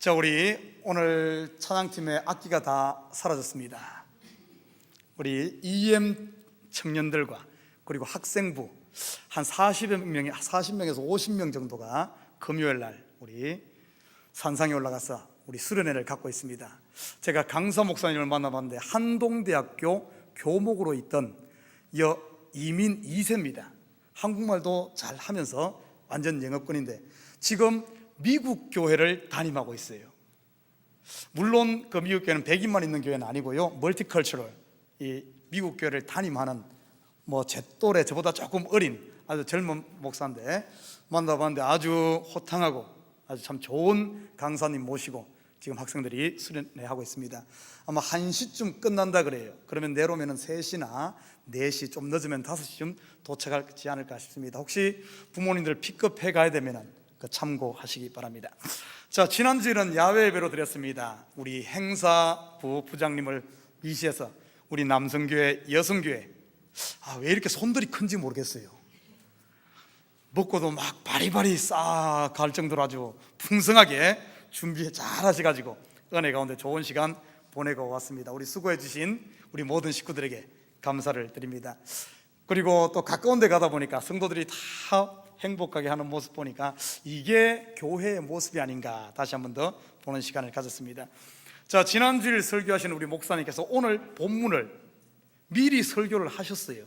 자, 우리 오늘 찬양팀의 악기가 다 사라졌습니다. 우리 EM 청년들과 그리고 학생부 한 40명에서 50명 정도가 금요일 날 우리 산상에 올라가서 우리 수련회를 갖고 있습니다. 제가 강사 목사님을 만나봤는데 한동대학교 교목으로 있던 이민 2세입니다. 한국말도 잘 하면서 완전 영어권인데 지금 미국 교회를 담임하고 있어요. 물론 그 미국 교회는 백인만 있는 교회는 아니고요, 멀티컬처럴, 이 미국 교회를 담임하는 제 또래, 저보다 조금 어린 아주 젊은 목사인데 만나봤는데 아주 호탕하고 아주 참 좋은 강사님 모시고 지금 학생들이 수련회 하고 있습니다. 아마 1시쯤 끝난다 그래요. 그러면 내려오면 3시나 4시, 좀 늦으면 5시쯤 도착하지 않을까 싶습니다. 혹시 부모님들 픽업해 가야 되면 참고하시기 바랍니다. 자, 지난주에는 야외 예배로 드렸습니다. 우리 행사부 부장님을 위시해서 우리 남성교회, 여성교회, 왜 이렇게 손들이 큰지 모르겠어요. 먹고도 막 바리바리 싹 갈 정도로 아주 풍성하게 준비 잘 하셔가지고 은혜 가운데 좋은 시간 보내고 왔습니다. 우리 수고해 주신 우리 모든 식구들에게 감사를 드립니다. 그리고 또 가까운 데 가다 보니까 성도들이 다 행복하게 하는 모습 보니까 이게 교회의 모습이 아닌가 다시 한 번 더 보는 시간을 가졌습니다. 자, 지난주일 설교하신 우리 목사님께서 오늘 본문을 미리 설교를 하셨어요.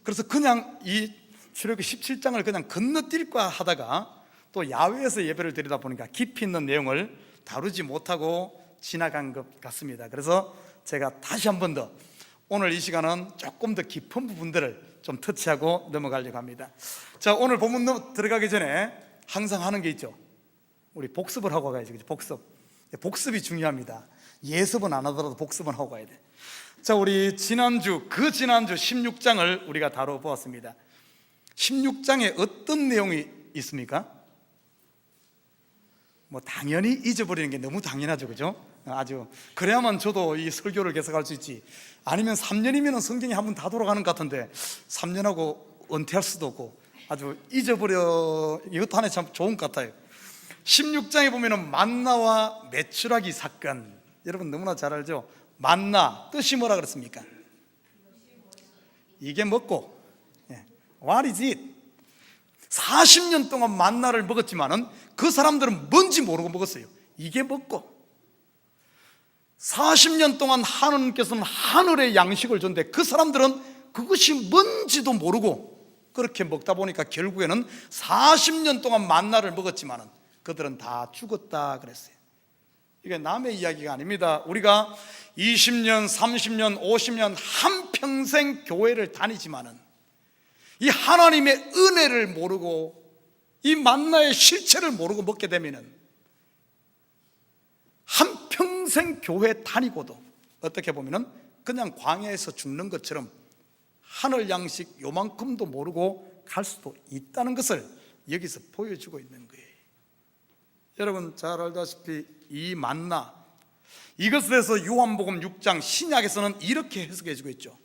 그래서 그냥 이 출애굽기 17장을 그냥 건너뛸까 하다가 또 야외에서 예배를 드리다 보니까 깊이 있는 내용을 다루지 못하고 지나간 것 같습니다. 그래서 제가 다시 한 번 더 오늘 이 시간은 조금 더 깊은 부분들을 좀 터치하고 넘어가려고 합니다. 자, 오늘 본문 들어가기 전에 항상 하는 게 있죠. 우리 복습을 하고 가야죠. 복습이 중요합니다. 예습은 안 하더라도 복습은 하고 가야 돼. 자, 우리 지난주 16장을 우리가 다뤄보았습니다. 16장에 어떤 내용이 있습니까? 당연히 잊어버리는 게 너무 당연하죠, 그죠? 아주 그래야만 저도 이 설교를 계속할 수 있지. 아니면 3년이면 성경이 한 번 다 돌아가는 것 같은데 3년하고 은퇴할 수도 없고 아주 잊어버려. 이것도 하나의 참 좋은 것 같아요. 16장에 보면은 만나와 메추라기 사건, 여러분 너무나 잘 알죠? 만나 뜻이 뭐라 그랬습니까? 이게 먹고, What is it? 40년 동안 만나를 먹었지만은 그 사람들은 뭔지 모르고 먹었어요. 이게 먹고 40년 동안 하나님께서는 하늘의 양식을 줬는데 그 사람들은 그것이 뭔지도 모르고 그렇게 먹다 보니까 결국에는 40년 동안 만나를 먹었지만은 그들은 다 죽었다 그랬어요. 이게 남의 이야기가 아닙니다. 우리가 20년, 30년, 50년 한평생 교회를 다니지만은 이 하나님의 은혜를 모르고 이 만나의 실체를 모르고 먹게 되면은 한평생 교회 다니고도 어떻게 보면은 그냥 광야에서 죽는 것처럼 하늘 양식 요만큼도 모르고 갈 수도 있다는 것을 여기서 보여주고 있는 거예요. 여러분 잘 알다시피 이 만나, 이것에 대해서 요한복음 6장 신약에서는 이렇게 해석해 주고 있죠.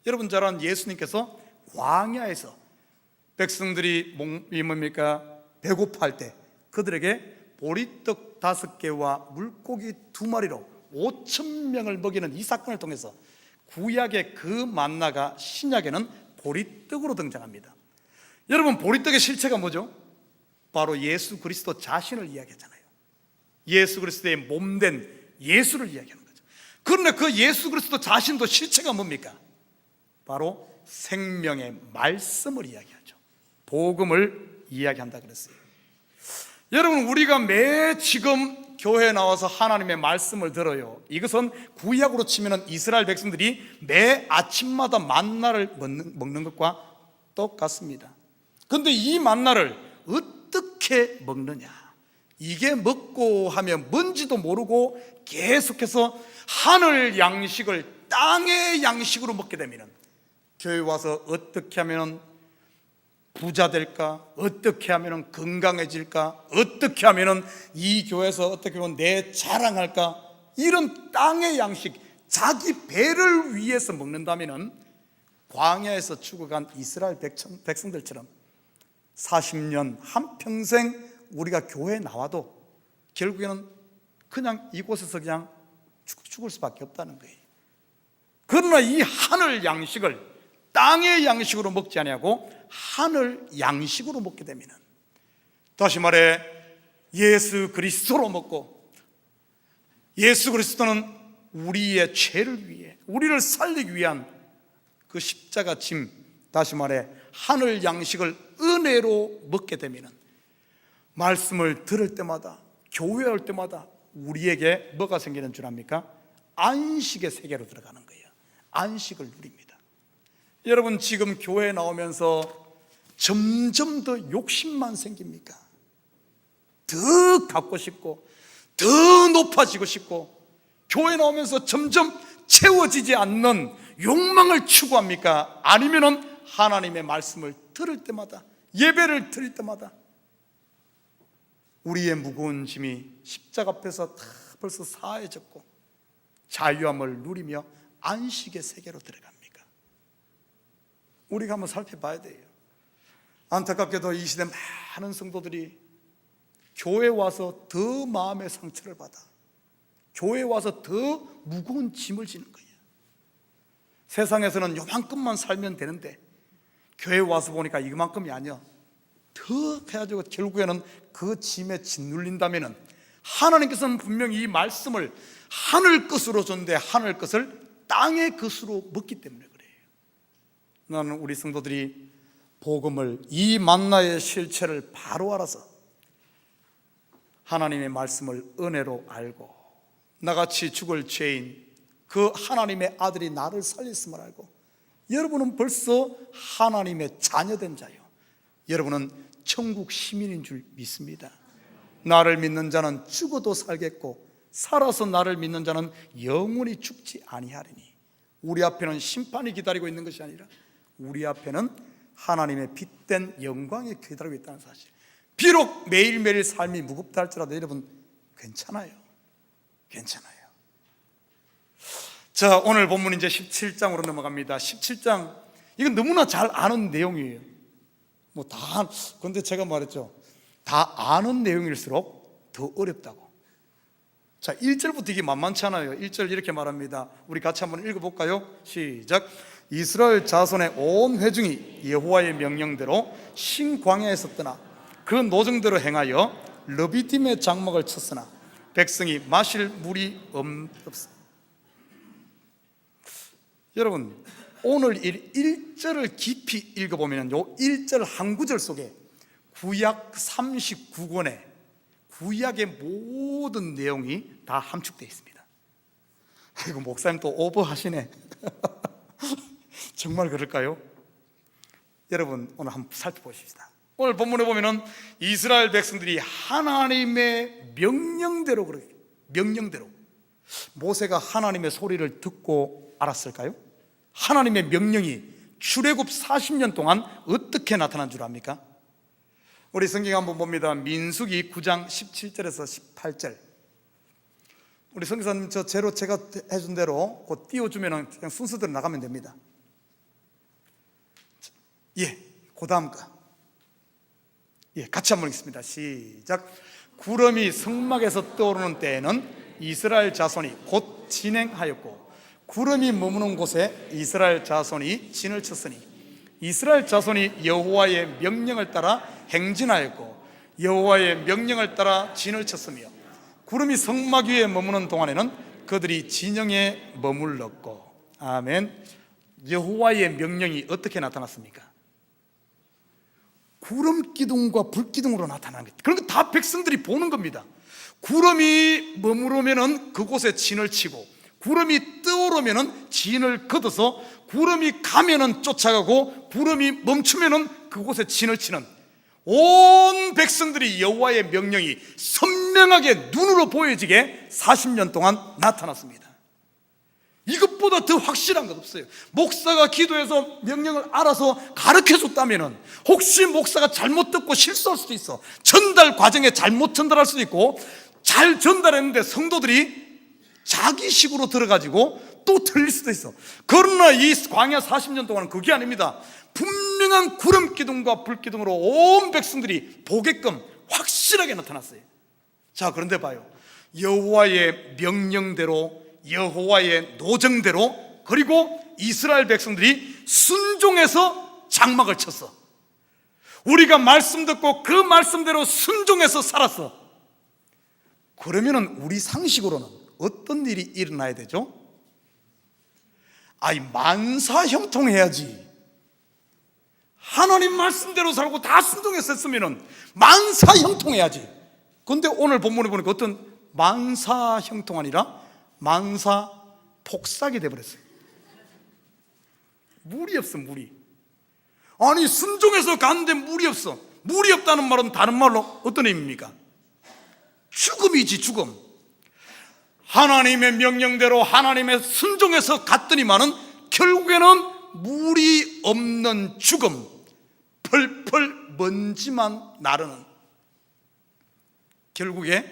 여러분 잘 아는 예수님께서 광야에서 백성들이 배고파할 때 그들에게 보리떡 5개와 물고기 2마리로 5,000명을 먹이는 이 사건을 통해서 구약의 그 만나가 신약에는 보리떡으로 등장합니다. 여러분 보리떡의 실체가 뭐죠? 바로 예수 그리스도 자신을 이야기하잖아요. 예수 그리스도의 몸된 예수를 이야기하는 거죠. 그런데 그 예수 그리스도 자신도 실체가 뭡니까? 바로 생명의 말씀을 이야기하죠. 복음을 이야기한다 그랬어요. 여러분 우리가 매 지금 교회에 나와서 하나님의 말씀을 들어요. 이것은 구약으로 치면 이스라엘 백성들이 매 아침마다 만나를 먹는 것과 똑같습니다. 그런데 이 만나를 어떻게 먹느냐, 이게 먹고 하면 뭔지도 모르고 계속해서 하늘 양식을 땅의 양식으로 먹게 되면 교회 와서 어떻게 하면 부자 될까? 어떻게 하면 건강해질까? 어떻게 하면 이 교회에서 어떻게 하면 내 자랑할까? 이런 땅의 양식, 자기 배를 위해서 먹는다면 광야에서 죽어간 이스라엘 백성들처럼 40년 한평생 우리가 교회에 나와도 결국에는 그냥 이곳에서 그냥 죽을 수밖에 없다는 거예요. 그러나 이 하늘 양식을 땅의 양식으로 먹지 아니하고 하늘 양식으로 먹게 되면, 다시 말해 예수 그리스도로 먹고, 예수 그리스도는 우리의 죄를 위해, 우리를 살리기 위한 그 십자가 짐, 다시 말해 하늘 양식을 은혜로 먹게 되면 말씀을 들을 때마다, 교회 올 때마다 우리에게 뭐가 생기는 줄 압니까? 안식의 세계로 들어가는 거예요. 안식을 누립니다. 여러분, 지금 교회에 나오면서 점점 더 욕심만 생깁니까? 더 갖고 싶고 더 높아지고 싶고, 교회 나오면서 점점 채워지지 않는 욕망을 추구합니까? 아니면은 하나님의 말씀을 들을 때마다, 예배를 드릴 때마다 우리의 무거운 짐이 십자가 앞에서 다 벌써 사해졌고 자유함을 누리며 안식의 세계로 들어갑니까? 우리가 한번 살펴봐야 돼요. 안타깝게도 이 시대 많은 성도들이 교회 와서 더 마음의 상처를 받아, 교회 와서 더 무거운 짐을 지는 거예요. 세상에서는 요만큼만 살면 되는데 교회 와서 보니까 이만큼이 아니야. 더 해가지고 결국에는 그 짐에 짓눌린다면 하나님께서는 분명히 이 말씀을 하늘 것으로 줬는데 하늘 것을 땅의 것으로 먹기 때문에 그래요. 나는 우리 성도들이 복음을, 이 만나의 실체를 바로 알아서 하나님의 말씀을 은혜로 알고, 나같이 죽을 죄인 그 하나님의 아들이 나를 살렸음을 알고, 여러분은 벌써 하나님의 자녀된 자요, 여러분은 천국 시민인 줄 믿습니다. 나를 믿는 자는 죽어도 살겠고 살아서 나를 믿는 자는 영원히 죽지 아니하리니. 우리 앞에는 심판이 기다리고 있는 것이 아니라 우리 앞에는 하나님의 빛된 영광이 기다리고 있다는 사실. 비록 매일매일 삶이 무겁다 할지라도 여러분 괜찮아요. 괜찮아요. 자, 오늘 본문 이제 17장으로 넘어갑니다. 17장, 이건 너무나 잘 아는 내용이에요. 그런데 제가 말했죠, 다 아는 내용일수록 더 어렵다고. 자, 1절부터 이게 만만치 않아요. 1절 이렇게 말합니다. 우리 같이 한번 읽어볼까요? 시작. 이스라엘 자손의 온 회중이 여호와의 명령대로 신광야에서 떠나 그 노정대로 행하여 르비딤의 장막을 쳤으나 백성이 마실 물이 없어. 여러분, 오늘 1절을 깊이 읽어보면 요 1절 한 구절 속에 구약 39권의 구약의 모든 내용이 다 함축되어 있습니다. 이거 목사님 또 오버하시네. 정말 그럴까요? 여러분, 오늘 한번 살펴보십시다. 오늘 본문에 보면은 이스라엘 백성들이 하나님의 명령대로, 그렇게 명령대로, 모세가 하나님의 소리를 듣고 알았을까요? 하나님의 명령이 출애굽 40년 동안 어떻게 나타난 줄 압니까? 우리 성경 한번 봅니다. 민수기 9장 17절에서 18절. 우리 성기사님 저 제로 제가 해준 대로 곧 띄워주면 그냥 순서대로 나가면 됩니다. 그 다음 거. 같이 한번 읽습니다. 시작. 구름이 성막에서 떠오르는 때에는 이스라엘 자손이 곧 진행하였고 구름이 머무는 곳에 이스라엘 자손이 진을 쳤으니 이스라엘 자손이 여호와의 명령을 따라 행진하였고 여호와의 명령을 따라 진을 쳤으며 구름이 성막 위에 머무는 동안에는 그들이 진영에 머물렀고. 아멘. 여호와의 명령이 어떻게 나타났습니까? 구름 기둥과 불 기둥으로 나타나는 거예요. 그런 거 다 백성들이 보는 겁니다. 구름이 머무르면은 그곳에 진을 치고 구름이 떠오르면은 진을 걷어서 구름이 가면은 쫓아가고 구름이 멈추면은 그곳에 진을 치는, 온 백성들이 여호와의 명령이 선명하게 눈으로 보여지게 40년 동안 나타났습니다. 이것보다 더 확실한 것 없어요. 목사가 기도해서 명령을 알아서 가르쳐줬다면 혹시 목사가 잘못 듣고 실수할 수도 있어. 전달 과정에 잘못 전달할 수도 있고, 잘 전달했는데 성도들이 자기식으로 들어가지고 또 틀릴 수도 있어. 그러나 이 광야 40년 동안은 그게 아닙니다. 분명한 구름 기둥과 불 기둥으로 온 백성들이 보게끔 확실하게 나타났어요. 자, 그런데 봐요. 여호와의 명령대로, 여호와의 노정대로, 그리고 이스라엘 백성들이 순종해서 장막을 쳤어. 우리가 말씀 듣고 그 말씀대로 순종해서 살았어. 그러면은 우리 상식으로는 어떤 일이 일어나야 되죠? 아이, 만사형통해야지. 하나님 말씀대로 살고 다 순종해서 했으면은 만사형통해야지. 근데 오늘 본문에 보니까 어떤 만사형통 아니라 만사폭삭이 돼버렸어요. 물이 없어, 물이. 아니, 순종해서 갔는데 물이 없어. 물이 없다는 말은 다른 말로 어떤 의미입니까? 죽음이지, 죽음. 하나님의 명령대로 하나님의 순종해서 갔더니만은 결국에는 물이 없는 죽음, 펄펄 먼지만 나르는. 결국에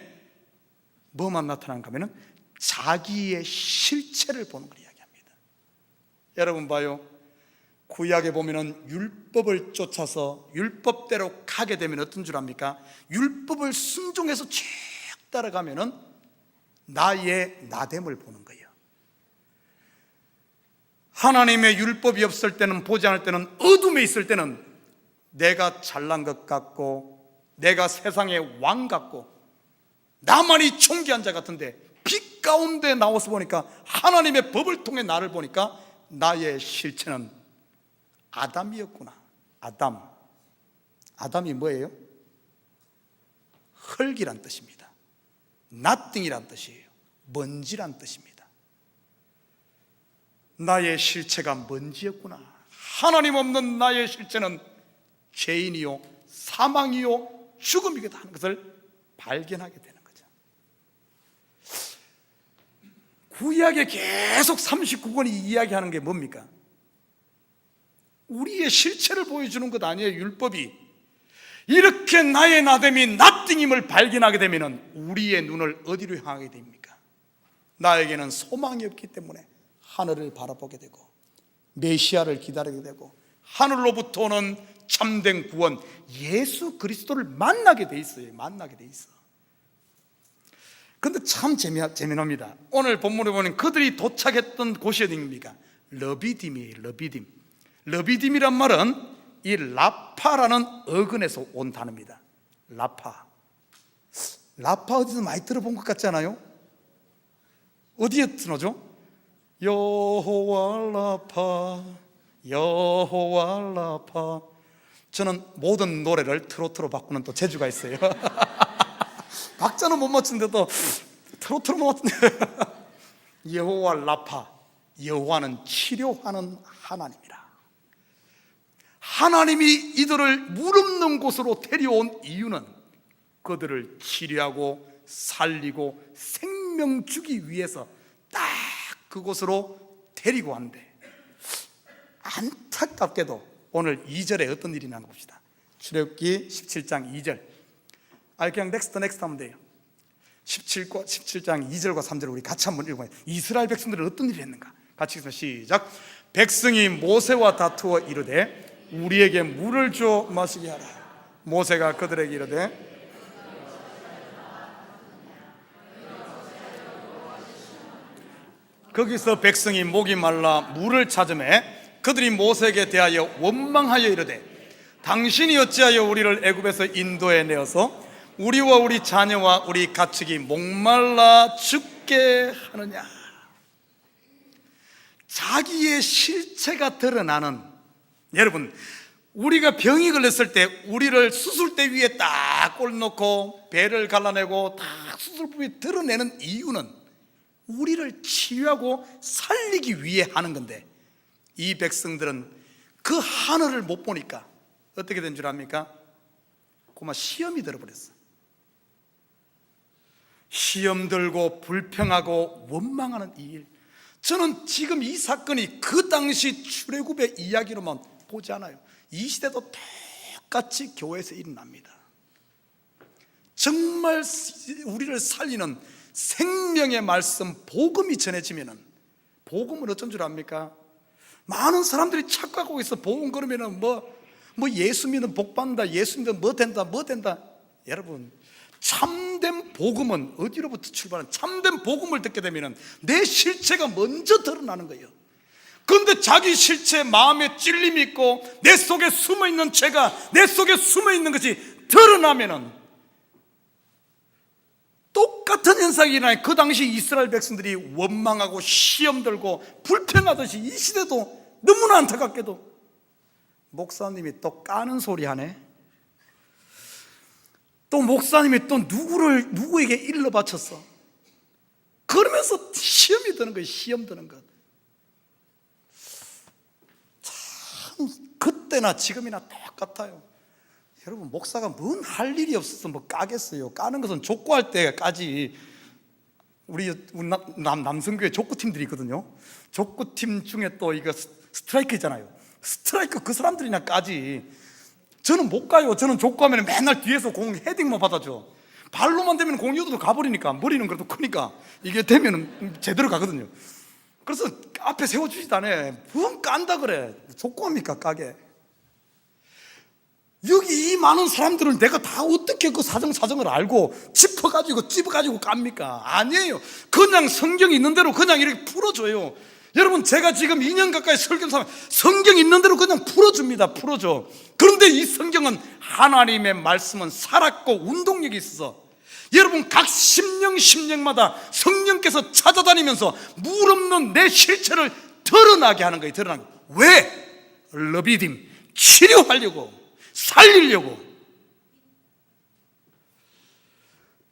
뭐만 나타난가 하면은 자기의 실체를 보는 걸 이야기합니다. 여러분 봐요. 구약에 보면은 율법을 쫓아서 율법대로 가게 되면 어떤 줄 압니까? 율법을 순종해서 쭉 따라가면은 나의 나됨을 보는 거예요. 하나님의 율법이 없을 때는, 보지 않을 때는, 어둠에 있을 때는 내가 잘난 것 같고, 내가 세상의 왕 같고, 나만이 존귀한 자 같은데, 빛 가운데 나와서 보니까, 하나님의 법을 통해 나를 보니까 나의 실체는 아담이었구나. 아담이 뭐예요? 흙이란 뜻입니다. nothing이란 뜻이에요. 먼지란 뜻입니다. 나의 실체가 먼지였구나. 하나님 없는 나의 실체는 죄인이요, 사망이요, 죽음이겠다 하는 것을 발견하게 되는 거죠. 구약에 계속 39권이 이야기하는 게 뭡니까? 우리의 실체를 보여주는 것 아니에요. 율법이. 이렇게 나의 나됨이 nothing임을 발견하게 되면 우리의 눈을 어디로 향하게 됩니까? 나에게는 소망이 없기 때문에 하늘을 바라보게 되고, 메시아를 기다리게 되고, 하늘로부터 오는 참된 구원 예수 그리스도를 만나게 돼 있어요. 만나게 돼 있어. 근데 참 재미납니다. 오늘 본문에 보면 그들이 도착했던 곳이 어디입니까? 러비딤이에요. 러비딤이란 말은 이 라파라는 어근에서 온 단어입니다. 라파 어디서 많이 들어본 것 같지 않아요? 어디에 들어죠? 여호와 라파, 여호와 라파. 저는 모든 노래를 트로트로 바꾸는 또 재주가 있어요. 박자는 못 맞추는데도 트로트로 못 맞추는데. 여호와 라파, 여호와는 치료하는 하나님이라. 하나님이 이들을 물 없는 곳으로 데려온 이유는 그들을 치료하고 살리고 생명 주기 위해서 딱 그곳으로 데리고 왔는데, 안타깝게도 오늘 2절에 어떤 일이 나는 봅시다. 출애굽기 17장 2절. 그냥 넥스트 하면 돼요. 17장 2절과 3절을 우리 같이 한번 읽어봐요. 이스라엘 백성들은 어떤 일을 했는가? 같이 읽습니다. 시작. 백성이 모세와 다투어 이르되 우리에게 물을 줘 마시게 하라. 모세가 그들에게 이르되 거기서 백성이 목이 말라 물을 찾으매 그들이 모세에게 대하여 원망하여 이르되 당신이 어찌하여 우리를 애굽에서 인도해 내어서 우리와 우리 자녀와 우리 가축이 목말라 죽게 하느냐. 자기의 실체가 드러나는, 여러분, 우리가 병이 걸렸을 때 우리를 수술대 위에 딱 꼴놓고 배를 갈라내고 딱 수술부에 드러내는 이유는 우리를 치유하고 살리기 위해 하는 건데, 이 백성들은 그 하늘을 못 보니까 어떻게 된 줄 압니까? 고마 시험이 들어버렸어. 시험 들고 불평하고 원망하는 이 일, 저는 지금 이 사건이 그 당시 출애굽의 이야기로만 보지 않아요. 이 시대도 똑같이 교회에서 일어납니다. 정말 우리를 살리는 생명의 말씀 복음이 전해지면은, 복음은 어쩐 줄 압니까? 많은 사람들이 착각하고 있어. 복음 그러면은 뭐 예수 믿으면 복 받는다, 예수 믿으면 뭐 된다. 여러분, 참된 복음은 어디로부터 출발하는, 참된 복음을 듣게 되면 내 실체가 먼저 드러나는 거예요. 그런데 자기 실체, 마음에 찔림이 있고 내 속에 숨어있는 죄가, 내 속에 숨어있는 것이 드러나면 똑같은 현상이 일어나요. 그 당시 이스라엘 백성들이 원망하고 시험 들고 불평하듯이 이 시대도 너무나 안타깝게도 목사님이 또 까는 소리 하네. 또 목사님이 또 누구에게 일러 바쳤어. 그러면서 시험이 드는 거예요. 시험 드는 것. 참 그때나 지금이나 똑같아요. 여러분, 목사가 뭔 할 일이 없어서 뭐 까겠어요. 까는 것은 족구할 때 까지. 우리 남성교회 족구팀들이 있거든요. 족구팀 중에 또 이거 스트라이크 있잖아요. 스트라이크 그 사람들이나 까지. 저는 못 가요. 저는 족구하면 맨날 뒤에서 공 헤딩만 받아줘. 발로만 되면 공이 어디로 가버리니까, 머리는 그래도 크니까 이게 되면 제대로 가거든요. 그래서 앞에 세워주지도 않아요. 뭔 깐다 그래. 족구합니까 까게. 여기 이 많은 사람들을 내가 다 어떻게 그 사정을 알고 찝어가지고 깝니까? 아니에요. 그냥 성경이 있는 대로 그냥 이렇게 풀어줘요. 여러분, 제가 지금 2년 가까이 설교하면 성경 있는 대로 그냥 풀어줍니다. 풀어줘. 그런데 이 성경은, 하나님의 말씀은 살았고 운동력이 있어서 여러분 각 심령마다 성령께서 찾아다니면서 물 없는 내 실체를 드러나게 하는 거예요. 드러나게. 왜? 러비딤, 치료하려고, 살리려고.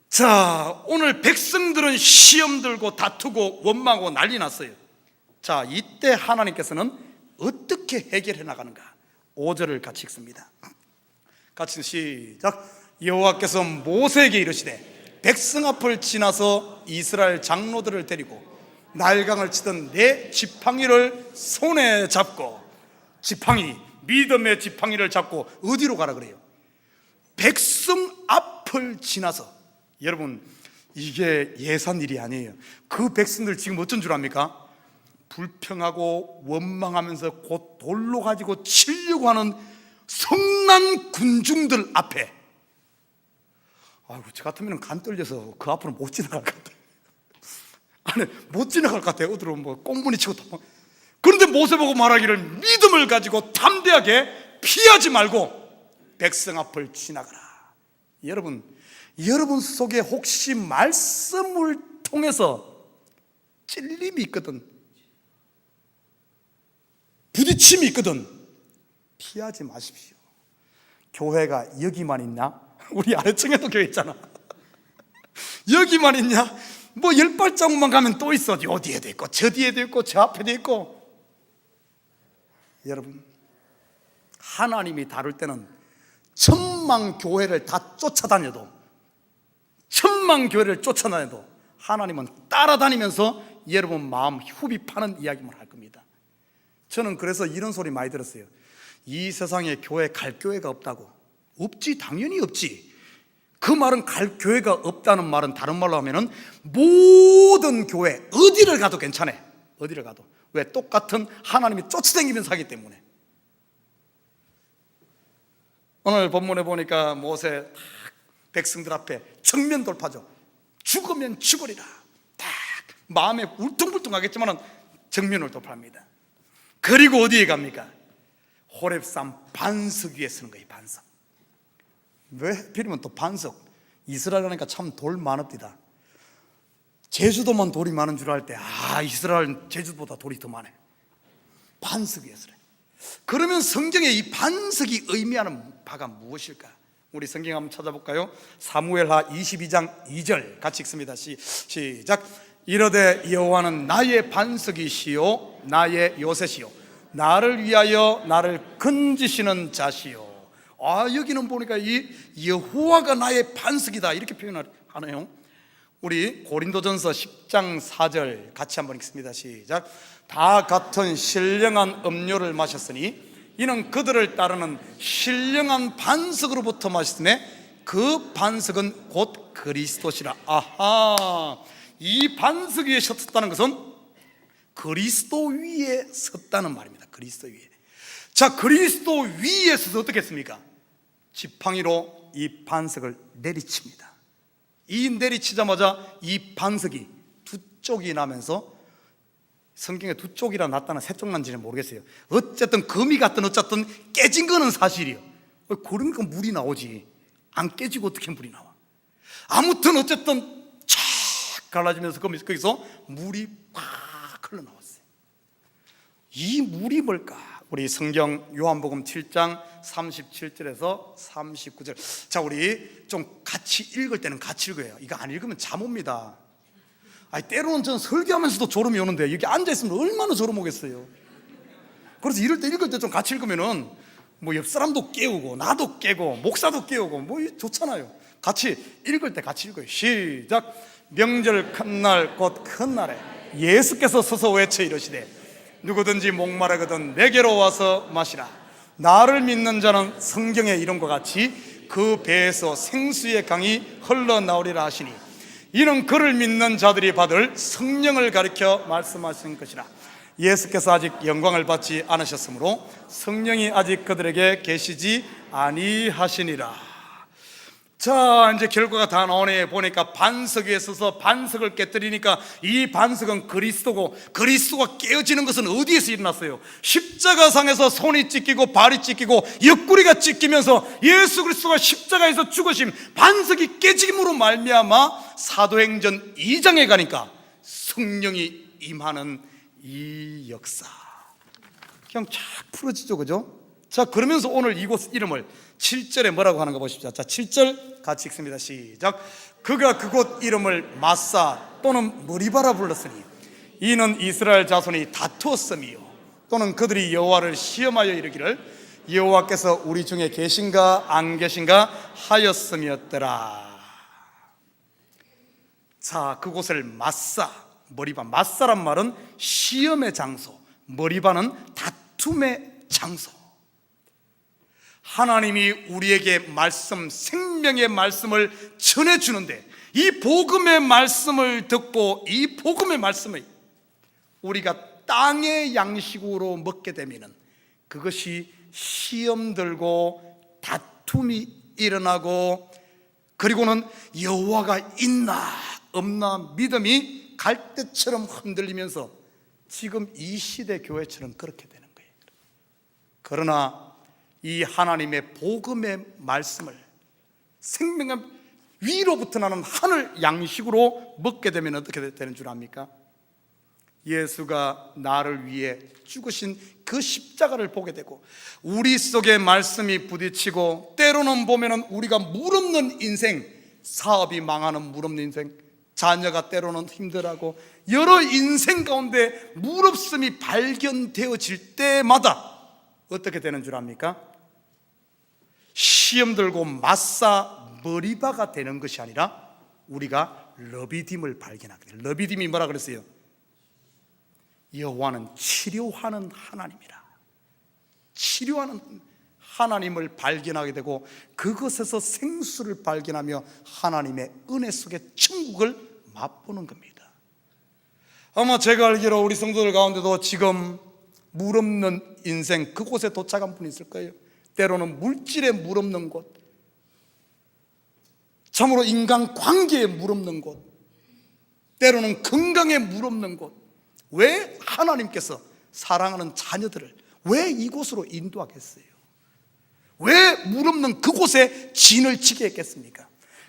자, 오늘 백성들은 시험 들고 다투고 원망하고 난리 났어요. 자, 이때 하나님께서는 어떻게 해결해 나가는가? 5절을 같이 읽습니다. 같이 시작. 여호와께서 모세에게 이르시되 백성 앞을 지나서 이스라엘 장로들을 데리고 날강을 치던 내 지팡이를 손에 잡고, 지팡이, 믿음의 지팡이를 잡고 어디로 가라 그래요? 백성 앞을 지나서. 여러분, 이게 예산 일이 아니에요. 그 백성들 지금 어쩐 줄 압니까? 불평하고 원망하면서 곧 돌로 가지고 치려고 하는 성난 군중들 앞에, 아이고, 저 같으면 간 떨려서 그 앞으로 못 지나갈 것 같아요. 아니, 못 지나갈 것 같아요. 어디로 뭐 꽁무니 치고 또. 그런데 모세 보고 말하기를 믿음을 가지고 담대하게 피하지 말고 백성 앞을 지나가라. 여러분 속에 혹시 말씀을 통해서 찔림이 있거든, 부딪힘이 있거든, 피하지 마십시오. 교회가 여기만 있냐? 우리 아래층에도 교회 있잖아. 여기만 있냐? 뭐 10발자국만 가면 또 있어. 요 뒤에도 있고 저 뒤에도 있고 저 앞에도 있고. 여러분, 하나님이 다룰 때는 천만 교회를 다 쫓아다녀도, 하나님은 따라다니면서 여러분 마음 후비파는 이야기만 할 겁니다. 저는 그래서 이런 소리 많이 들었어요. 이 세상에 교회 갈 교회가 없다고. 없지, 당연히 없지. 그 말은 갈 교회가 없다는 말은 다른 말로 하면은 모든 교회 어디를 가도 괜찮아. 어디를 가도. 왜? 똑같은 하나님이 쫓아다니면서 하기 때문에. 오늘 본문에 보니까 모세 백성들 앞에 정면 돌파죠. 죽으면 죽으리라. 딱 마음에 울퉁불퉁하겠지만 정면을 돌파합니다. 그리고 어디에 갑니까? 호렙산 반석 위에 서는 거예요. 반석. 왜 하필이면 또 반석? 이스라엘 하니까 참 돌 많읍니다. 제주도만 돌이 많은 줄 알 때, 이스라엘 제주도보다 돌이 더 많아요. 반석 위에 서래. 그러면 성경에 이 반석이 의미하는 바가 무엇일까? 우리 성경 한번 찾아볼까요? 사무엘하 22장 2절 같이 읽습니다. 시작. 이르되 여호와는 나의 반석이시요 나의 요새시요 나를 위하여 나를 건지시는 자시요. 여기는 보니까 이 여호와가 나의 반석이다 이렇게 표현하네요. 우리 고린도전서 10장 4절 같이 한번 읽습니다. 시작. 다 같은 신령한 음료를 마셨으니 이는 그들을 따르는 신령한 반석으로부터 마셨음에 그 반석은 곧 그리스도시라. 이 반석 위에 섰다는 것은 그리스도 위에 섰다는 말입니다. 그리스도 위에. 자, 그리스도 위에 서서 어떻게 했습니까? 지팡이로 이 반석을 내리칩니다. 이 내리치자마자 이 반석이 두 쪽이 나면서, 성경에 두 쪽이라 낫다나 세 쪽 난지는 모르겠어요. 어쨌든 금이 같든 어쨌든 깨진 거는 사실이에요. 그러니까 물이 나오지. 안 깨지고 어떻게 물이 나와? 아무튼 어쨌든 쫙 갈라지면서 거기서 물이 팍 흘러나왔어요. 이 물이 뭘까? 우리 성경 요한복음 7장 37절에서 39절. 자, 우리 좀 같이 읽을 때는 같이 읽어요. 이거 안 읽으면 잠 옵니다. 아니, 때로는 저는 설교하면서도 졸음이 오는데 여기 앉아있으면 얼마나 졸음 오겠어요. 그래서 이럴 때 읽을 때 좀 같이 읽으면은 뭐 옆 사람도 깨우고 나도 깨고 목사도 깨우고 뭐 좋잖아요. 같이 읽을 때 같이 읽어요. 시작. 명절 큰날 곧 큰날에 예수께서 서서 외쳐 이르시되 누구든지 목마르거든 내게로 와서 마시라. 나를 믿는 자는 성경의 이름과 같이 그 배에서 생수의 강이 흘러나오리라 하시니 이는 그를 믿는 자들이 받을 성령을 가리켜 말씀하신 것이라. 예수께서 아직 영광을 받지 않으셨으므로 성령이 아직 그들에게 계시지 아니하시니라. 자, 이제 결과가 다 나오네. 보니까 반석 위에 서서 반석을 깨뜨리니까 이 반석은 그리스도고, 그리스도가 깨어지는 것은 어디에서 일어났어요? 십자가상에서 손이 찢기고 발이 찢기고 옆구리가 찢기면서 예수 그리스도가 십자가에서 죽으심, 반석이 깨짐으로 말미암아 사도행전 2장에 가니까 성령이 임하는 이 역사, 그냥 쫙 풀어지죠, 그죠? 자, 그러면서 오늘 이곳 이름을 7절에 뭐라고 하는가 보십시오. 자, 7절 같이 읽습니다. 시작. 그가 그곳 이름을 마사 또는 머리바라 불렀으니 이는 이스라엘 자손이 다투었음이요 또는 그들이 여호와를 시험하여 이르기를 여호와께서 우리 중에 계신가 안 계신가 하였음이었더라. 자, 그곳을 마사, 머리바, 마사란 말은 시험의 장소, 머리바는 다툼의 장소. 하나님이 우리에게 말씀, 생명의 말씀을 전해주는데 이 복음의 말씀을 듣고 이 복음의 말씀을 우리가 땅의 양식으로 먹게 되면 그것이 시험 들고 다툼이 일어나고, 그리고는 여호와가 있나 없나 믿음이 갈대처럼 흔들리면서 지금 이 시대 교회처럼 그렇게 되는 거예요. 그러나 이 하나님의 복음의 말씀을 생명의 위로부터 나는 하늘 양식으로 먹게 되면 어떻게 되는 줄 압니까? 예수가 나를 위해 죽으신 그 십자가를 보게 되고 우리 속에 말씀이 부딪히고, 때로는 보면은 우리가 물없는 인생, 사업이 망하는 물없는 인생, 자녀가 때로는 힘들어하고 여러 인생 가운데 물없음이 발견되어질 때마다 어떻게 되는 줄 압니까? 시험 들고 마사 머리바가 되는 것이 아니라 우리가 러비딤을 발견하게 돼요. 러비딤이 뭐라 그랬어요? 여호와는 치료하는 하나님이라. 치료하는 하나님을 발견하게 되고 그것에서 생수를 발견하며 하나님의 은혜 속에 천국을 맛보는 겁니다. 아마 제가 알기로 우리 성도들 가운데도 지금 물 없는 인생, 그곳에 도착한 분이 있을 거예요. 때로는 물질에 물 없는 곳, 참으로 인간관계에 물 없는 곳, 때로는 건강에 물 없는 곳. 왜 하나님께서 사랑하는 자녀들을 왜 이곳으로 인도하겠어요? 왜 물 없는 그곳에 진을 치게 했겠습니까?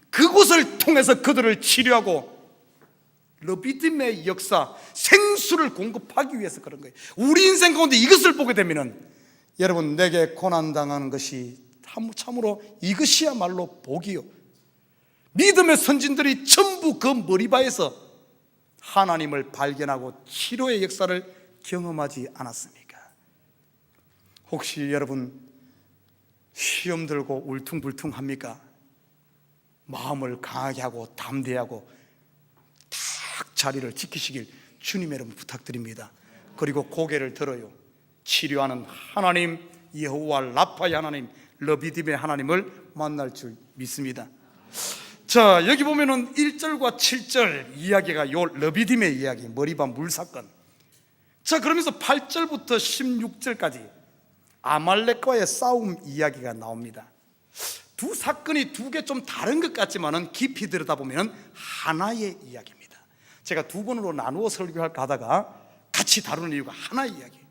그곳을 통해서 그들을 치료하고 러비딤의 역사, 생수를 공급하기 위해서 그런 거예요. 우리 인생 가운데 이것을 보게 되면은 여러분, 내게 고난당하는 것이 참으로 이것이야말로 복이요, 믿음의 선진들이 전부 그 머리바에서 하나님을 발견하고 치료의 역사를 경험하지 않았습니까? 혹시 여러분 시험 들고 울퉁불퉁합니까? 마음을 강하게 하고 담대하고 딱 자리를 지키시길 주님의 이름 부탁드립니다. 그리고 고개를 들어요. 치료하는 하나님, 여호와 라파의 하나님, 러비딤의 하나님을 만날 줄 믿습니다. 자, 여기 보면은 1절과 7절 이야기가 요 러비딤의 이야기, 머리바 물 사건. 자, 그러면서 8절부터 16절까지 아말렉과의 싸움 이야기가 나옵니다. 두 사건이 두 개 좀 다른 것 같지만은 깊이 들여다보면 하나의 이야기입니다. 제가 두 번으로 나누어 설교할까 하다가 같이 다루는 이유가 하나의 이야기예요.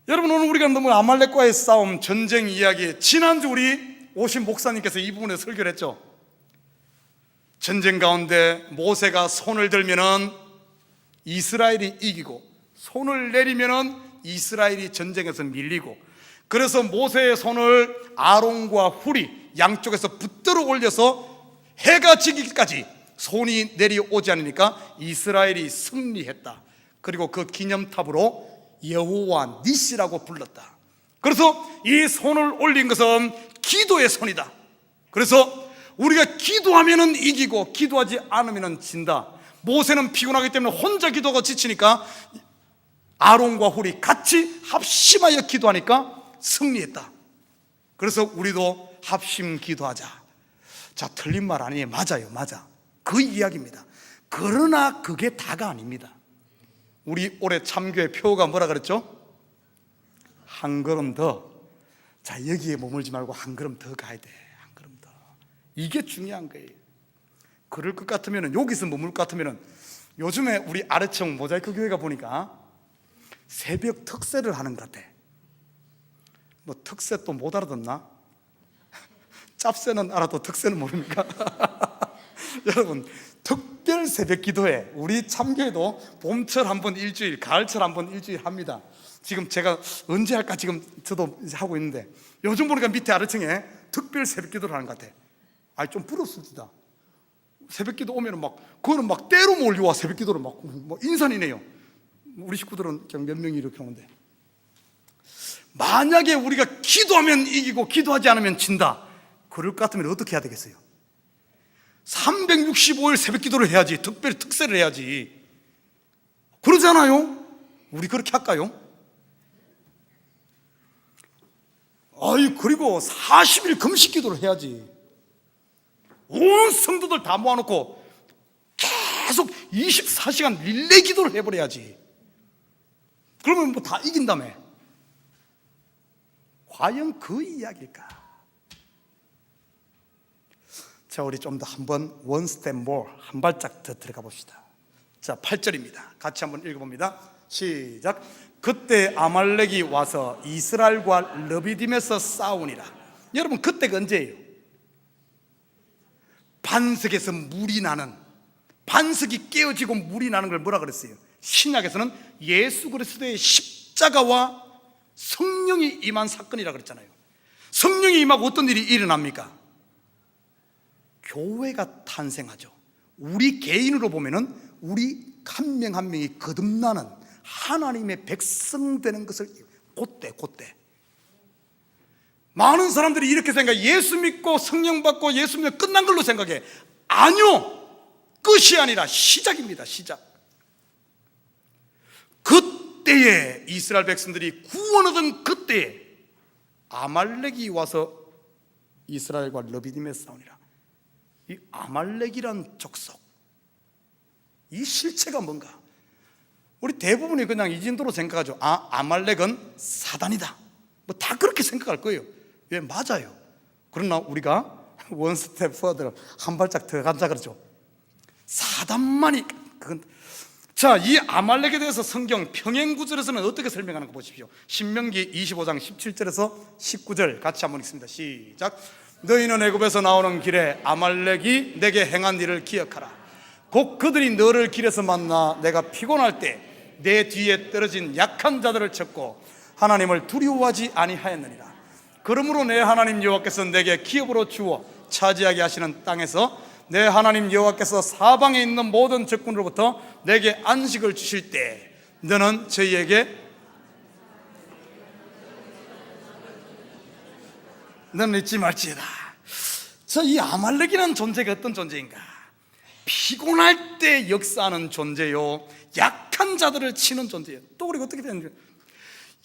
여러분, 오늘 우리가 너무 아말렉과의 싸움, 전쟁 이야기, 지난주 우리 오신 목사님께서 이 부분에 설교를 했죠. 전쟁 가운데 모세가 손을 들면은 이스라엘이 이기고, 손을 내리면은 이스라엘이 전쟁에서 밀리고, 그래서 모세의 손을 아론과 훌이 양쪽에서 붙들어 올려서 해가 지기까지 손이 내려오지 않으니까 이스라엘이 승리했다. 그리고 그 기념탑으로 여호와 니시라고 불렀다. 그래서 이 손을 올린 것은 기도의 손이다. 그래서 우리가 기도하면은 이기고 기도하지 않으면은 진다. 모세는 피곤하기 때문에 혼자 기도가 지치니까 아론과 훌이 같이 합심하여 기도하니까 승리했다. 그래서 우리도 합심 기도하자. 자, 틀린 말 아니에요. 맞아요, 맞아. 그 이야기입니다. 그러나 그게 다가 아닙니다. 우리 올해 참교회 표가 뭐라 그랬죠? 한 걸음 더. 자, 여기에 머물지 말고 한 걸음 더 가야 돼. 한 걸음 더. 이게 중요한 거예요. 그럴 것 같으면, 여기서 머물 것 같으면, 요즘에 우리 아래청 모자이크 교회가 보니까 새벽 특세를 하는 것 같아. 뭐 특세 또 못 알아듣나? 짭새는 알아도 특세는 모릅니까? 여러분, 특별 새벽 기도회, 우리 참교회도 봄철 한번 일주일, 가을철 한번 일주일 합니다. 지금 제가 언제 할까 지금 저도 하고 있는데, 요즘 보니까 밑에 아래층에 특별 새벽 기도를 하는 것 같아. 아니, 좀 부럽습니다. 새벽 기도 오면 그거는 때로 몰려와. 새벽 기도를 인산이네요. 우리 식구들은 그냥 몇 명이 이렇게 오는데, 만약에 우리가 기도하면 이기고 기도하지 않으면 진다, 그럴 것 같으면 어떻게 해야 되겠어요? 365일 새벽 기도를 해야지. 특별히 특세를 해야지. 그러잖아요. 우리 그렇게 할까요? 그리고 40일 금식 기도를 해야지. 온 성도들 다 모아놓고 계속 24시간 릴레이 기도를 해버려야지. 그러면 다 이긴다며. 과연 그 이야기일까? 자, 우리 좀 더 한번 one step more, 한 발짝 더 들어가 봅시다. 자, 8절입니다. 같이 한번 읽어봅니다. 시작. 그때 아말렉이 와서 이스라엘과 르비딤에서 싸우니라. 여러분, 그때가 언제예요? 반석에서 물이 나는, 반석이 깨어지고 물이 나는 걸 뭐라 그랬어요? 신약에서는 예수 그리스도의 십자가와 성령이 임한 사건이라 그랬잖아요. 성령이 임하고 어떤 일이 일어납니까? 교회가 탄생하죠. 우리 개인으로 보면은 우리 한 명 한 명이 거듭나는 하나님의 백성 되는 것을 그때 많은 사람들이 이렇게 생각해. 예수 믿고 성령 받고 예수 믿으면 끝난 걸로 생각해. 아니요, 끝이 아니라 시작입니다. 시작. 그때에 이스라엘 백성들이 구원 얻은 그때에 아말렉이 와서 이스라엘과 르비딤에서 싸우니라. 이 아말렉이란 족속, 이 실체가 뭔가? 우리 대부분이 그냥 이 정도로 생각하죠. 아말렉은 사단이다, 다 그렇게 생각할 거예요. 왜? 맞아요. 그러나 우리가 원 스텝 퍼더, 한 발짝 더 가자 그러죠. 사단만이 그건. 자, 이 아말렉에 대해서 성경 평행구절에서는 어떻게 설명하는 거 보십시오. 신명기 25장 17절에서 19절 같이 한번 읽습니다. 시작. 너희는 애굽에서 나오는 길에 아말렉이 내게 행한 일을 기억하라. 곧 그들이 너를 길에서 만나 내가 피곤할 때 내 뒤에 떨어진 약한 자들을 쳤고 하나님을 두려워하지 아니하였느니라. 그러므로 내 하나님 여호와께서 내게 기업으로 주어 차지하게 하시는 땅에서 내 하나님 여호와께서 사방에 있는 모든 적군으로부터 내게 안식을 주실 때 너는 저희에게 너는 잊지 말지어다. 자, 이 아말렉이라는 존재가 어떤 존재인가? 피곤할 때 역사하는 존재요, 약한 자들을 치는 존재예요. 또 그리고 어떻게 되는지,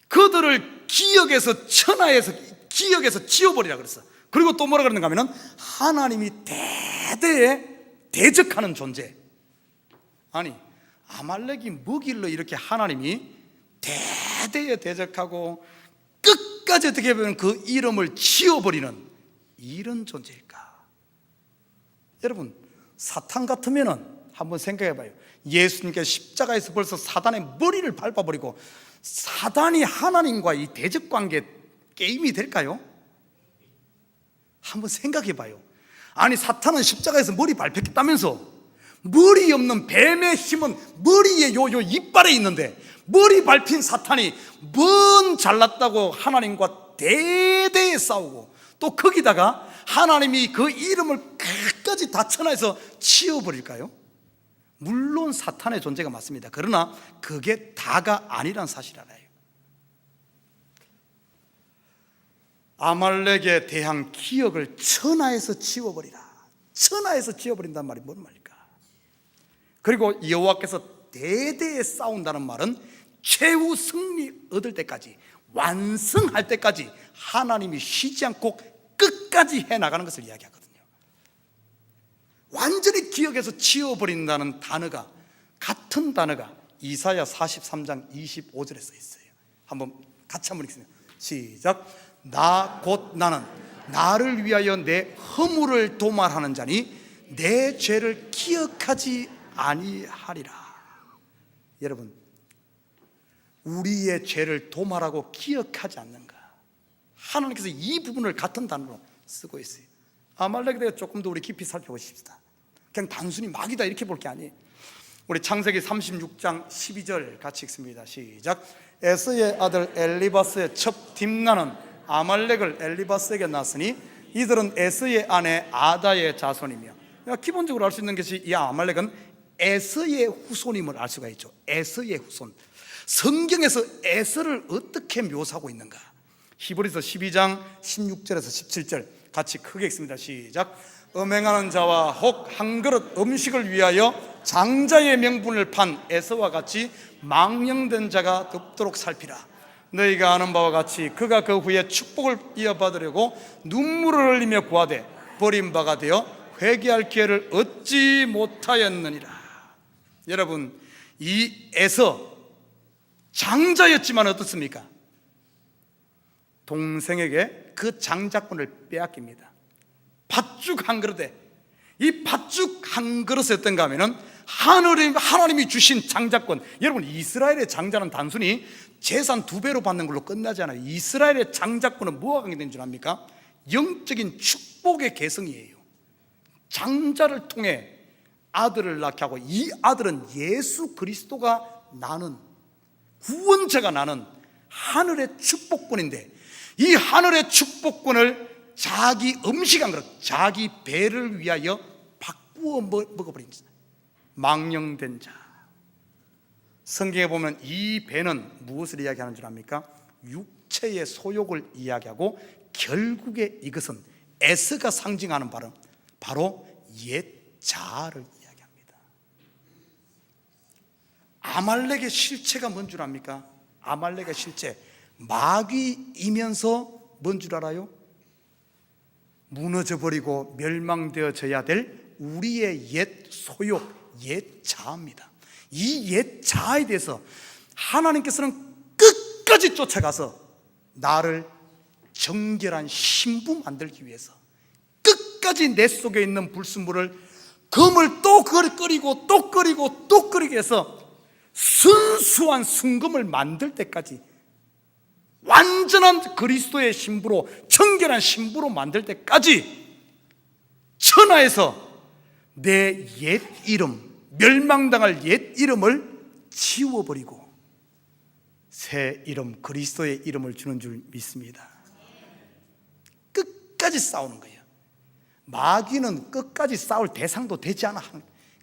그들을 기억에서 천하에서 기억에서 지워버리라 그랬어. 그리고 또 뭐라 그러는가 하면은 하나님이 대대에 대적하는 존재. 아니, 아말렉이 뭐길래 이렇게 하나님이 대대에 대적하고 끝까지 어떻게 보면 그 이름을 지워버리는 이런 존재일까? 여러분, 사탄 같으면은 한번 생각해 봐요. 예수님께서 십자가에서 벌써 사단의 머리를 밟아버리고 사단이 하나님과 이 대적관계 게임이 될까요? 한번 생각해 봐요. 아니, 사탄은 십자가에서 머리 밟혔다면서 머리 없는 뱀의 힘은 머리에 요 이빨에 있는데 머리 밟힌 사탄이 뭔 잘났다고 하나님과 대대에 싸우고 또 거기다가 하나님이 그 이름을 끝까지 다 천하에서 치워버릴까요? 물론 사탄의 존재가 맞습니다. 그러나 그게 다가 아니란 사실 알아요. 아말렉에 대한 기억을 천하에서 지워버리라. 천하에서 지워버린다는 말이 뭔 말일까? 그리고 여호와께서 대대에 싸운다는 말은 최후 승리 얻을 때까지, 완성할 때까지 하나님이 쉬지 않고 끝까지 해나가는 것을 이야기하거든요. 완전히 기억에서 지워버린다는 단어가, 같은 단어가 이사야 43장 25절에 써 있어요. 한번 같이 한번 읽겠습니다. 시작. 나 곧 나는 나를 위하여 내 허물을 도말하는 자니 내 죄를 기억하지 아니하리라. 여러분, 우리의 죄를 도말하고 기억하지 않는가? 하나님께서 이 부분을 같은 단어로 쓰고 있어요. 아말렉에 대해 조금 더 우리 깊이 살펴보십시다. 그냥 단순히 막이다 이렇게 볼 게 아니에요. 우리 창세기 36장 12절 같이 읽습니다. 시작. 에서의 아들 엘리바스의 첩 딥나는 아말렉을 엘리바스에게 낳았으니 이들은 에서의 아내 아다의 자손이며, 기본적으로 알 수 있는 것이 이 아말렉은 에서의 후손임을 알 수가 있죠. 에서의 후손. 성경에서 에서를 어떻게 묘사하고 있는가? 히브리서 12장 16절에서 17절 같이 크게 읽습니다. 시작. 음행하는 자와 혹 한 그릇 음식을 위하여 장자의 명분을 판 에서와 같이 망령된 자가 없도록 살피라. 너희가 아는 바와 같이 그가 그 후에 축복을 이어받으려고 눈물을 흘리며 구하되 버림바가 되어 회개할 기회를 얻지 못하였느니라. 여러분, 이 에서 장자였지만 어떻습니까? 동생에게 그 장자권을 빼앗깁니다. 팥죽 한 그릇에, 이 팥죽 한 그릇에 어떤가 하면은 하나님이 주신 장자권. 여러분, 이스라엘의 장자는 단순히 재산 2배로 받는 걸로 끝나지 않아요. 이스라엘의 장자권은 뭐와 관계된 줄 압니까? 영적인 축복의 계승이에요. 장자를 통해 아들을 낳게 하고, 이 아들은 예수 그리스도가 나는, 구원자가 나는 하늘의 축복권인데, 이 하늘의 축복권을 자기 음식 한 그릇, 자기 배를 위하여 바꾸어 먹어버린 자, 망령된 자. 성경에 보면 이 배는 무엇을 이야기하는 줄 압니까? 육체의 소욕을 이야기하고, 결국에 이것은 에스가 상징하는 바로 옛 자아를 이야기합니다. 아말렉의 실체가 뭔 줄 압니까? 아말렉의 실체, 마귀이면서 뭔 줄 알아요? 무너져버리고 멸망되어져야 될 우리의 옛 소욕, 옛 자아입니다. 이 옛 자아에 대해서 하나님께서는 끝까지 쫓아가서 나를 정결한 신부 만들기 위해서 끝까지 내 속에 있는 불순물을, 검을 또 끓이고 또 끓이고 또 끓이게 해서 순수한 순금을 만들 때까지, 완전한 그리스도의 신부로, 정결한 신부로 만들 때까지 천하에서 내 옛 이름, 멸망당할 옛 이름을 지워버리고 새 이름, 그리스도의 이름을 주는 줄 믿습니다. 끝까지 싸우는 거예요. 마귀는 끝까지 싸울 대상도 되지 않아.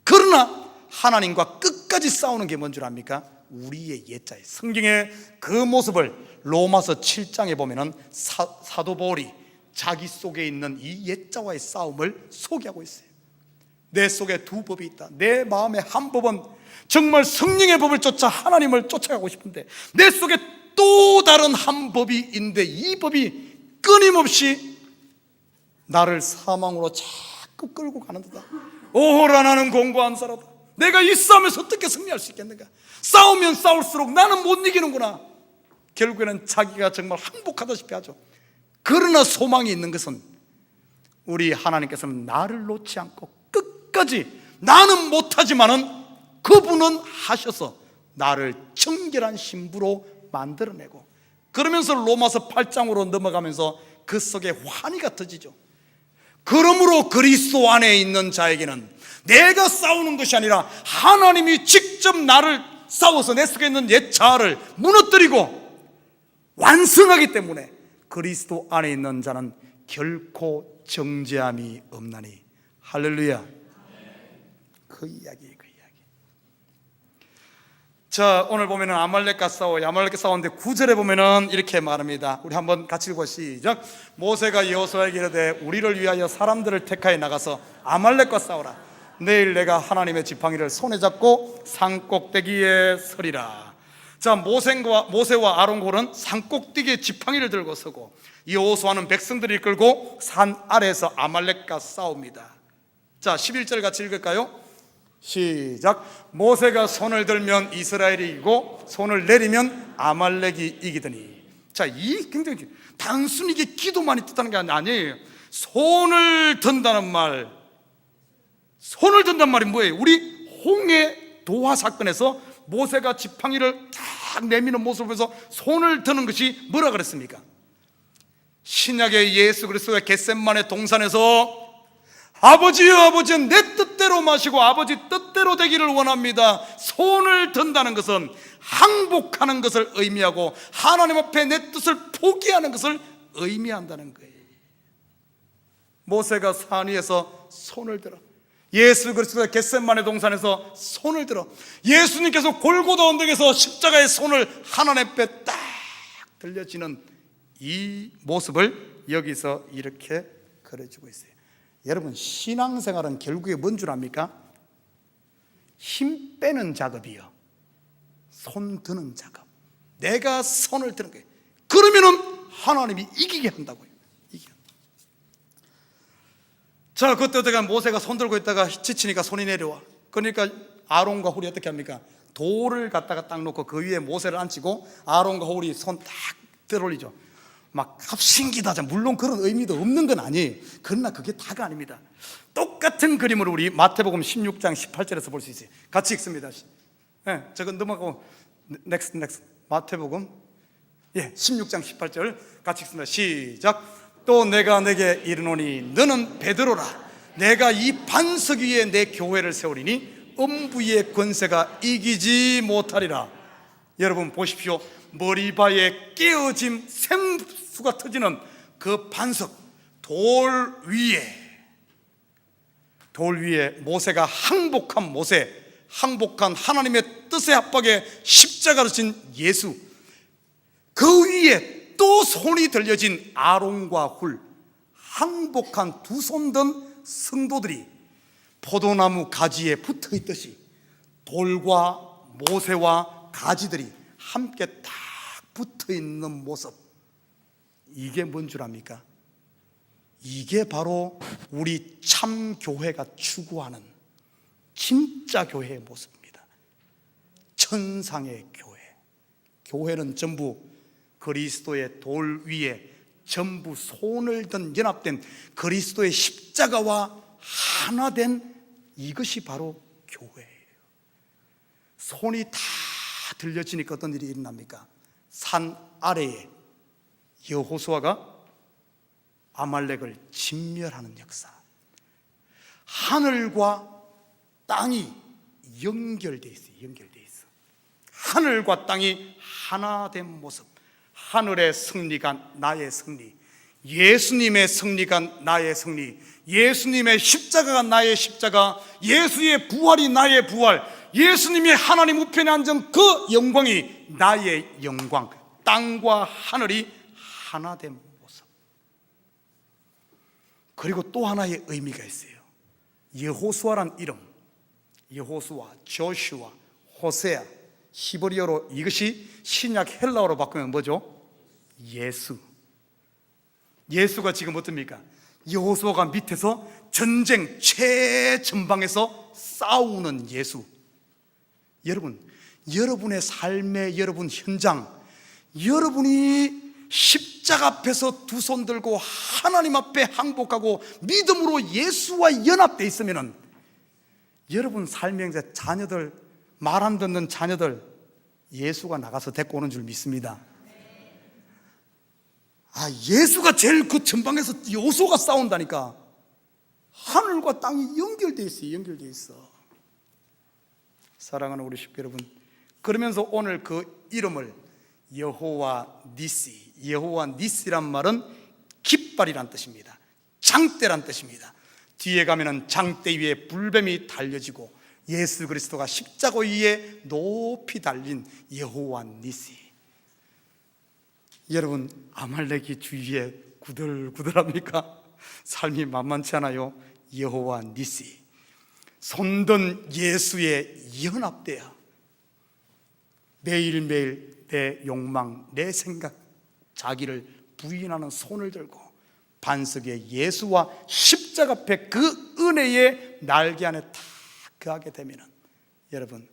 그러나 하나님과 끝까지 싸우는 게 뭔 줄 압니까? 우리의 옛자예요. 성경의 그 모습을 로마서 7장에 보면은 사도 바울이 자기 속에 있는 이 옛자와의 싸움을 소개하고 있어요. 내 속에 두 법이 있다. 내 마음에 한 법은 정말 성령의 법을 쫓아 하나님을 쫓아가고 싶은데, 내 속에 또 다른 한 법이 있는데 이 법이 끊임없이 나를 사망으로 자꾸 끌고 가는 듯다. 오호라, 나는 공고한 사람이다. 내가 이 싸움에서 어떻게 승리할 수 있겠는가? 싸우면 싸울수록 나는 못 이기는구나. 결국에는 자기가 정말 항복하다시피 하죠. 그러나 소망이 있는 것은 우리 하나님께서는 나를 놓지 않고 끝까지, 나는 못하지만은 그분은 하셔서 나를 정결한 신부로 만들어내고, 그러면서 로마서 8장으로 넘어가면서 그 속에 환희가 터지죠. 그러므로 그리스도 안에 있는 자에게는 내가 싸우는 것이 아니라 하나님이 직접 나를 싸워서 내 속에 있는 옛 자아를 무너뜨리고 완성하기 때문에 그리스도 안에 있는 자는 결코 정죄함이 없나니. 할렐루야. 그 이야기예요, 그 이야기. 자, 오늘 보면은 아말렉과 싸웠는데 9절에 보면은 이렇게 말합니다. 우리 한번 같이 읽고 시작. 모세가 여호수아에게 이르되 우리를 위하여 사람들을 택하여 나가서 아말렉과 싸우라. 내일 내가 하나님의 지팡이를 손에 잡고 산 꼭대기에 서리라. 자, 모세와 아론골은 산 꼭대기에 지팡이를 들고 서고, 여호수아는 백성들을 이끌고 산 아래에서 아말렉과 싸웁니다. 자, 11절 같이 읽을까요? 시작. 모세가 손을 들면 이스라엘이 이기고 손을 내리면 아말렉이 이기더니. 자, 이 굉장히 단순히 이게 기도만이 뜻하는 게 아니에요. 손을 든다는 말, 손을 든단 말이 뭐예요? 우리 홍해 도화 사건에서 모세가 지팡이를 탁 내미는 모습을 보면서 손을 드는 것이 뭐라 그랬습니까? 신약의 예수 그리스도가 겟셋마네 동산에서 아버지여, 아버지여, 내 뜻대로 마시고 아버지 뜻대로 되기를 원합니다. 손을 든다는 것은 항복하는 것을 의미하고 하나님 앞에 내 뜻을 포기하는 것을 의미한다는 거예요. 모세가 산 위에서 손을 들어, 예수 그리스도가 겟셋마네 동산에서 손을 들어, 예수님께서 골고다 언덕에서 십자가의 손을 하나님 앞에 딱 들려지는 이 모습을 여기서 이렇게 그려주고 있어요. 여러분, 신앙생활은 결국에 뭔 줄 압니까? 힘 빼는 작업이요, 손 드는 작업. 내가 손을 드는 거예요. 그러면은 하나님이 이기게 한다고요. 이기게. 자, 그때가 모세가 손 들고 있다가 지치니까 손이 내려와. 그러니까 아론과 훌이 어떻게 합니까? 돌을 갖다가 딱 놓고 그 위에 모세를 앉히고 아론과 훌이 손 딱 들어올리죠. 막 합신기다. 물론 그런 의미도 없는 건 아니에요. 그러나 그게 다가 아닙니다. 똑같은 그림을 우리 마태복음 16장 18절에서 볼 수 있어요. 같이 읽습니다. 네, 저건 넘어가고 next. 마태복음 16장 18절 같이 읽습니다. 시작. 또 내가 내게 이르노니 너는 베드로라. 내가 이 반석 위에 내 교회를 세우리니 음부의 권세가 이기지 못하리라. 여러분 보십시오. 머리바에 깨어짐 생수가 터지는 그 반석, 돌 위에 모세가 항복한 모세, 항복한 하나님의 뜻에 합하게 십자가로 진 예수, 그 위에 또 손이 들려진 아론과 훌, 항복한 두 손 든 성도들이 포도나무 가지에 붙어 있듯이 돌과 모세와 가지들이 함께 딱 붙어 있는 모습, 이게 뭔 줄 압니까? 이게 바로 우리 참 교회가 추구하는 진짜 교회의 모습입니다. 천상의 교회. 교회는 전부 그리스도의 돌 위에 전부 손을 든 연합된 그리스도의 십자가와 하나 된 이것이 바로 교회예요. 손이 다 들려지니까 어떤 일이 일어납니까? 산 아래에 여호수아가 아말렉을 진멸하는 역사. 하늘과 땅이 연결되어 있어요. 연결되어 있어. 하늘과 땅이 하나 된 모습. 하늘의 승리가 나의 승리, 예수님의 승리가 나의 승리, 예수님의 십자가가 나의 십자가, 예수의 부활이 나의 부활, 예수님이 하나님 우편에 앉은 그 영광이 나의 영광. 땅과 하늘이 하나 된 모습. 그리고 또 하나의 의미가 있어요. 여호수아란 이름, 여호수아, 조슈아, 호세아, 히브리어로 이것이 신약 헬라어로 바꾸면 뭐죠? 예수. 예수가 지금 어떻습니까? 여호수아가 밑에서 전쟁 최전방에서 싸우는 예수. 여러분, 여러분의 삶의 여러분 현장, 여러분이 십자가 앞에서 두 손 들고 하나님 앞에 항복하고 믿음으로 예수와 연합되어 있으면 여러분 삶의 자녀들, 말 안 듣는 자녀들 예수가 나가서 데리고 오는 줄 믿습니다. 예수가 제일 그 전방에서 요소가 싸운다니까. 하늘과 땅이 연결되어 있어요. 연결되어 있어. 사랑하는 우리 식구 여러분, 그러면서 오늘 그 이름을 여호와 니시, 여호와 니시란 말은 깃발이란 뜻입니다. 장대란 뜻입니다. 뒤에 가면은 장대 위에 불뱀이 달려지고 예수 그리스도가 십자가 위에 높이 달린 여호와 니시. 여러분, 아말렉이 주위에 구들구들합니까? 삶이 만만치 않아요. 여호와 니시, 손든 예수의 연합대야. 매일매일 내 욕망, 내 생각, 자기를 부인하는 손을 들고 반석의 예수와 십자가 앞에 그 은혜의 날개 안에 다 거하게 되면 여러분,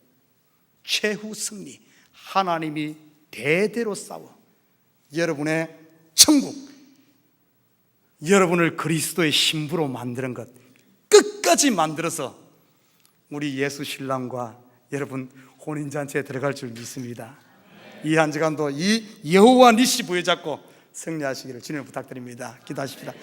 최후 승리, 하나님이 대대로 싸워 여러분의 천국, 여러분을 그리스도의 신부로 만드는 것 끝까지 만들어서 우리 예수 신랑과 여러분 혼인잔치에 들어갈 줄 믿습니다. 이 한 주간도 이 여호와 니시 부여잡고 승리하시기를 주님을 부탁드립니다. 기도하십시다.